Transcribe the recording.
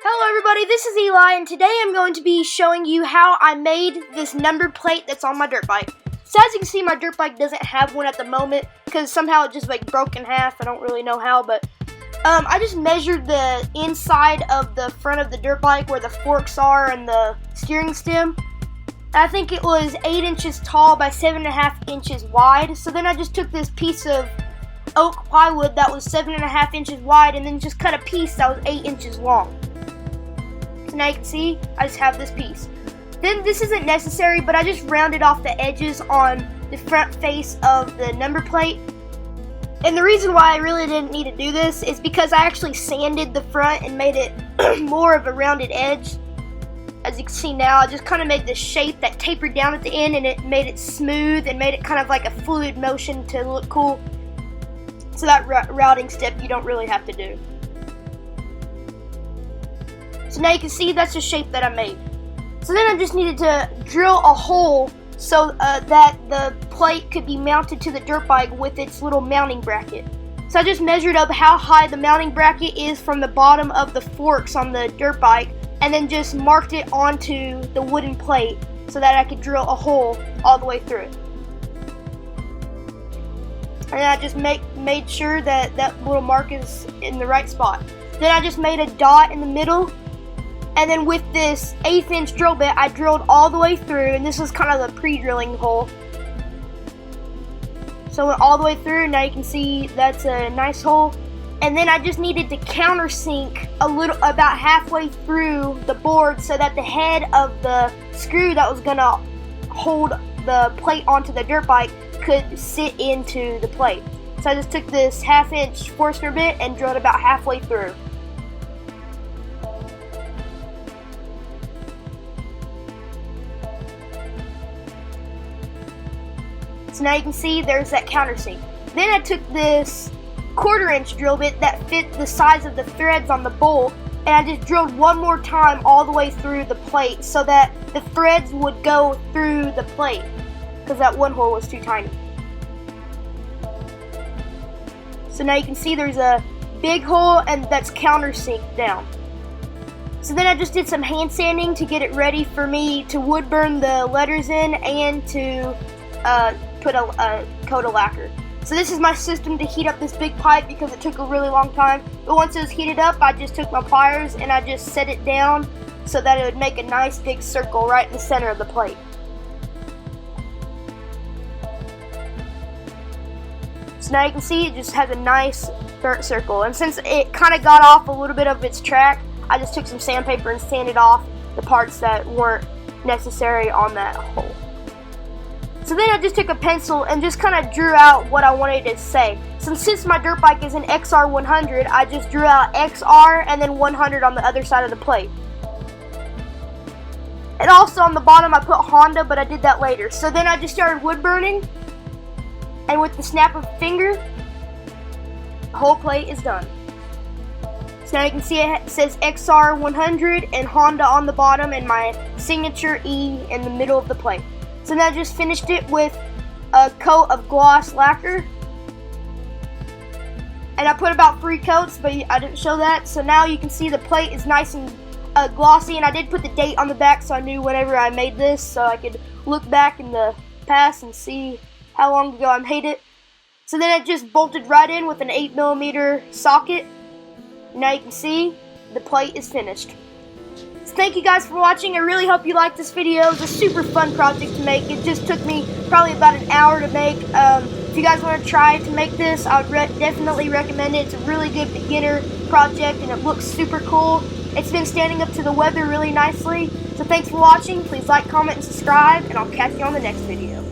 Hello everybody, this is Eli, and today I'm going to be showing you how I made this number plate that's on my dirt bike. So as you can see, my dirt bike doesn't have one at the moment, because somehow it just broke in half. I don't really know how, but I just measured the inside of the front of the dirt bike where the forks are and the steering stem. I think it was 8 inches tall by 7.5 inches wide. So then I just took this piece of oak plywood that was 7.5 inches wide and then just cut a piece that was 8 inches long. So now you can see I just have this piece. Then this isn't necessary, but I just rounded off the edges on the front face of the number plate. And the reason why I really didn't need to do this is because I actually sanded the front and made it more of a rounded edge. As you can see now, I just kind of made this shape that tapered down at the end, and it made it smooth and made it kind of like a fluid motion to look cool. So that routing step you don't really have to do. So now you can see that's the shape that I made. So then I just needed to drill a hole so that the plate could be mounted to the dirt bike with its little mounting bracket. So I just measured up how high the mounting bracket is from the bottom of the forks on the dirt bike, and then just marked it onto the wooden plate so that I could drill a hole all the way through it. And I just made sure that that little mark is in the right spot. Then I just made a dot in the middle, and then with this 1/8 inch drill bit, I drilled all the way through, and this was kind of the pre-drilling hole. So I went all the way through. Now you can see that's a nice hole. And then I just needed to countersink about halfway through the board so that the head of the screw that was gonna hold the plate onto the dirt bike could sit into the plate. So I just took this 1/2 inch Forstner bit and drilled about halfway through. So now you can see there's that countersink. Then I took this 1/4 inch drill bit that fit the size of the threads on the bolt, and I just drilled one more time all the way through the plate so that the threads would go through the plate, because that one hole was too tiny. So now you can see there's a big hole and that's countersinked down. So then I just did some hand sanding to get it ready for me to wood burn the letters in and to put a coat of lacquer. So this is my system to heat up this big pipe because it took a really long time. But once it was heated up, I just took my pliers and I just set it down so that it would make a nice big circle right in the center of the plate. So now you can see it just has a nice burnt circle. And since it kind of got off a little bit of its track, I just took some sandpaper and sanded off the parts that weren't necessary on that hole. So then I just took a pencil and just kind of drew out what I wanted to say. So since my dirt bike is an XR 100, I just drew out XR and then 100 on the other side of the plate. And also on the bottom I put Honda, but I did that later. So then I just started wood burning, and with the snap of a finger, the whole plate is done. So now you can see it says XR 100 and Honda on the bottom and my signature E in the middle of the plate. So then I just finished it with a coat of gloss lacquer. And I put about 3 coats, but I didn't show that. So now you can see the plate is nice and glossy, and I did put the date on the back so I knew whenever I made this, so I could look back in the past and see how long ago I made it. So then I just bolted right in with an 8mm socket. Now you can see the plate is finished. So thank you guys for watching. I really hope you liked this video. It was a super fun project to make. It just took me probably about an hour to make. If you guys want to try to make this, I would definitely recommend it. It's a really good beginner project and it looks super cool. It's been standing up to the weather really nicely. So thanks for watching. Please like, comment, and subscribe, and I'll catch you on the next video.